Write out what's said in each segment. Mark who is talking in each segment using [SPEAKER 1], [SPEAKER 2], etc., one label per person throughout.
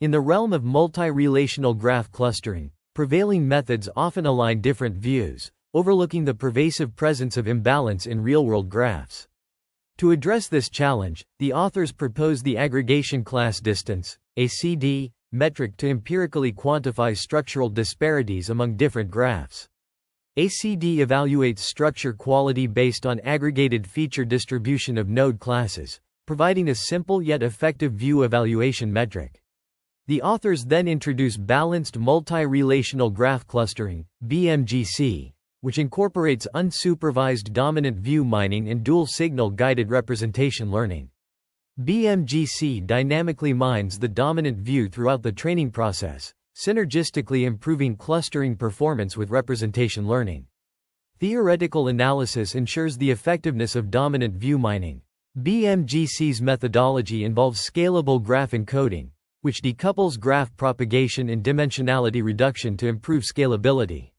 [SPEAKER 1] In the realm of multi-relational graph clustering, prevailing methods often align different views, overlooking the pervasive presence of imbalance in real-world graphs. To address this challenge, the authors propose the Aggregation Class Distance (ACD) metric to empirically quantify structural disparities among different graphs. ACD evaluates structure quality based on aggregated feature distribution of node classes, providing a simple yet effective view evaluation metric. The authors then introduce balanced multi-relational graph clustering (BMGC), which incorporates unsupervised dominant view mining and dual-signal guided representation learning. BMGC dynamically mines the dominant view throughout the training process, synergistically improving clustering performance with representation learning. Theoretical analysis ensures the effectiveness of dominant view mining. BMGC's methodology involves scalable graph encoding, which decouples graph propagation and dimensionality reduction to improve scalability.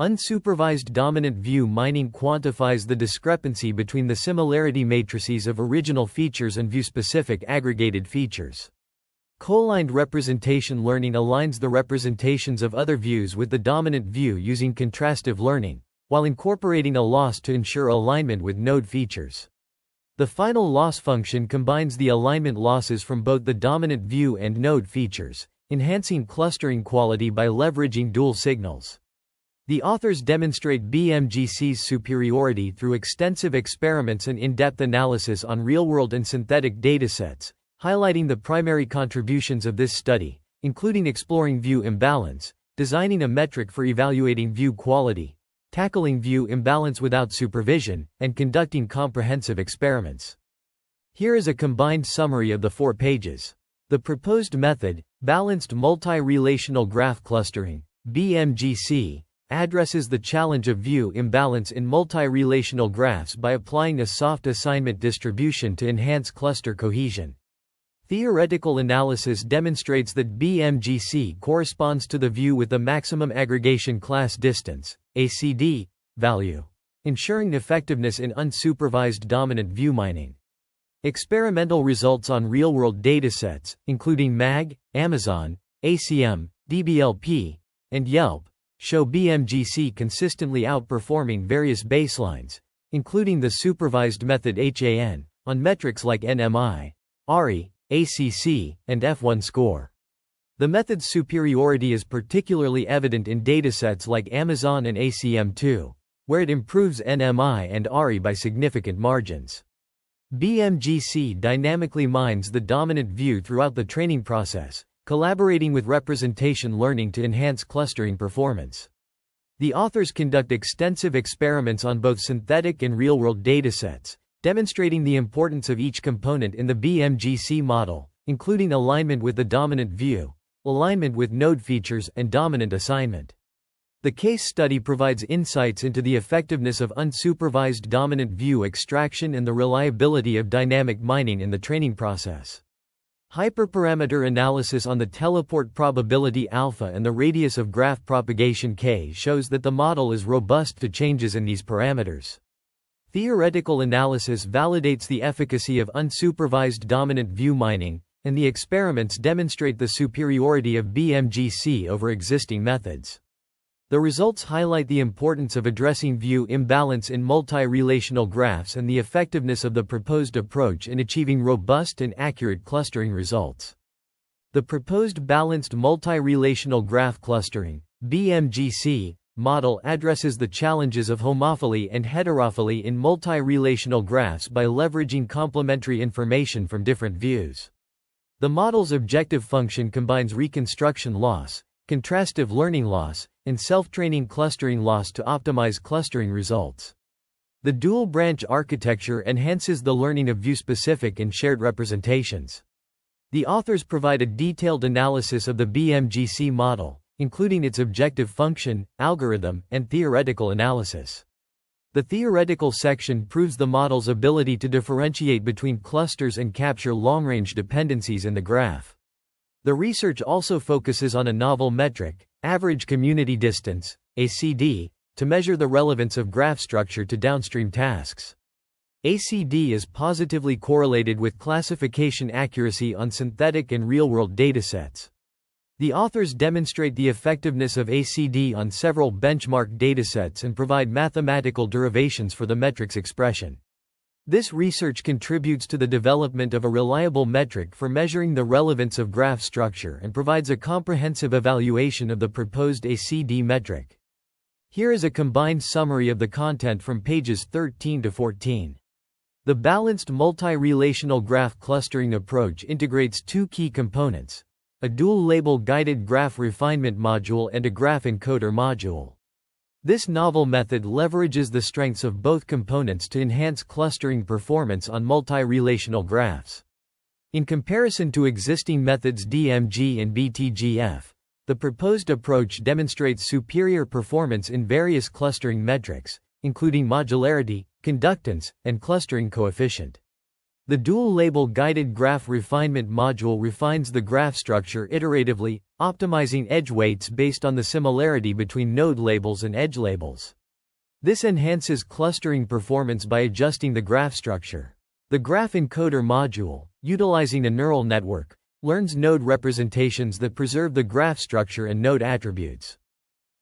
[SPEAKER 1] Unsupervised dominant view mining quantifies the discrepancy between the similarity matrices of original features and view-specific aggregated features. Collineed representation learning aligns the representations of other views with the dominant view using contrastive learning, while incorporating a loss to ensure alignment with node features. The final loss function combines the alignment losses from both the dominant view and node features, enhancing clustering quality by leveraging dual signals. The authors demonstrate BMGC's superiority through extensive experiments and in-depth analysis on real-world and synthetic datasets, highlighting the primary contributions of this study, including exploring view imbalance, designing a metric for evaluating view quality, tackling view imbalance without supervision, and conducting comprehensive experiments. Here is a combined summary of the 4 pages. The proposed method, Balanced Multi-Relational Graph Clustering, BMGC, addresses the challenge of view imbalance in multi-relational graphs by applying a soft assignment distribution to enhance cluster cohesion. Theoretical analysis demonstrates that BMGC corresponds to the view with the maximum aggregation class distance (ACD) value, ensuring effectiveness in unsupervised dominant view mining. Experimental results on real-world datasets, including MAG, Amazon, ACM, DBLP, and Yelp, show BMGC consistently outperforming various baselines, including the supervised method HAN, on metrics like NMI, ARI, ACC, and F1 score. The method's superiority is particularly evident in datasets like Amazon and ACM2, where it improves NMI and ARI by significant margins. BMGC dynamically mines the dominant view throughout the training process, collaborating with representation learning to enhance clustering performance. The authors conduct extensive experiments on both synthetic and real-world datasets, demonstrating the importance of each component in the BMGC model, including alignment with the dominant view, alignment with node features, and dominant assignment. The case study provides insights into the effectiveness of unsupervised dominant view extraction and the reliability of dynamic mining in the training process. Hyperparameter analysis on the teleport probability alpha and the radius of graph propagation k shows that the model is robust to changes in these parameters. Theoretical analysis validates the efficacy of unsupervised dominant view mining, and the experiments demonstrate the superiority of BMGC over existing methods. The results highlight the importance of addressing view imbalance in multi-relational graphs and the effectiveness of the proposed approach in achieving robust and accurate clustering results. The proposed balanced multi-relational graph clustering (BMGC) model addresses the challenges of homophily and heterophily in multi-relational graphs by leveraging complementary information from different views. The model's objective function combines reconstruction loss, contrastive learning loss, and self-training clustering loss to optimize clustering results. The dual-branch architecture enhances the learning of view-specific and shared representations. The authors provide a detailed analysis of the BMGC model, including its objective function, algorithm, and theoretical analysis. The theoretical section proves the model's ability to differentiate between clusters and capture long-range dependencies in the graph. The research also focuses on a novel metric, average community distance, ACD, to measure the relevance of graph structure to downstream tasks. ACD is positively correlated with classification accuracy on synthetic and real-world datasets. The authors demonstrate the effectiveness of ACD on several benchmark datasets and provide mathematical derivations for the metric's expression. This research contributes to the development of a reliable metric for measuring the relevance of graph structure and provides a comprehensive evaluation of the proposed ACD metric. Here is a combined summary of the content from pages 13 to 14. The balanced multi-relational graph clustering approach integrates two key components: a dual-label guided graph refinement module and a graph encoder module. This novel method leverages the strengths of both components to enhance clustering performance on multi-relational graphs. In comparison to existing methods DMG and BTGF, the proposed approach demonstrates superior performance in various clustering metrics, including modularity, conductance, and clustering coefficient. The dual-label guided graph refinement module refines the graph structure iteratively, optimizing edge weights based on the similarity between node labels and edge labels. This enhances clustering performance by adjusting the graph structure. The graph encoder module, utilizing a neural network, learns node representations that preserve the graph structure and node attributes.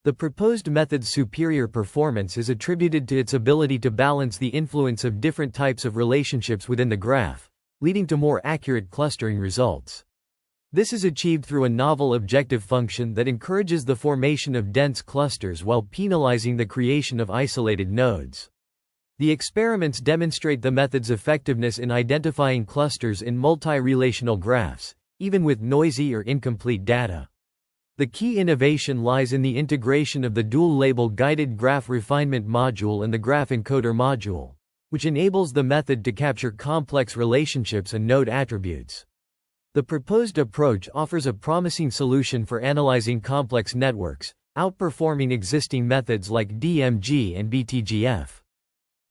[SPEAKER 1] The proposed method's superior performance is attributed to its ability to balance the influence of different types of relationships within the graph, leading to more accurate clustering results. This is achieved through a novel objective function that encourages the formation of dense clusters while penalizing the creation of isolated nodes. The experiments demonstrate the method's effectiveness in identifying clusters in multi-relational graphs, even with noisy or incomplete data. The key innovation lies in the integration of the dual-label guided graph refinement module and the graph encoder module, which enables the method to capture complex relationships and node attributes. The proposed approach offers a promising solution for analyzing complex networks, outperforming existing methods like DMG and BTGF.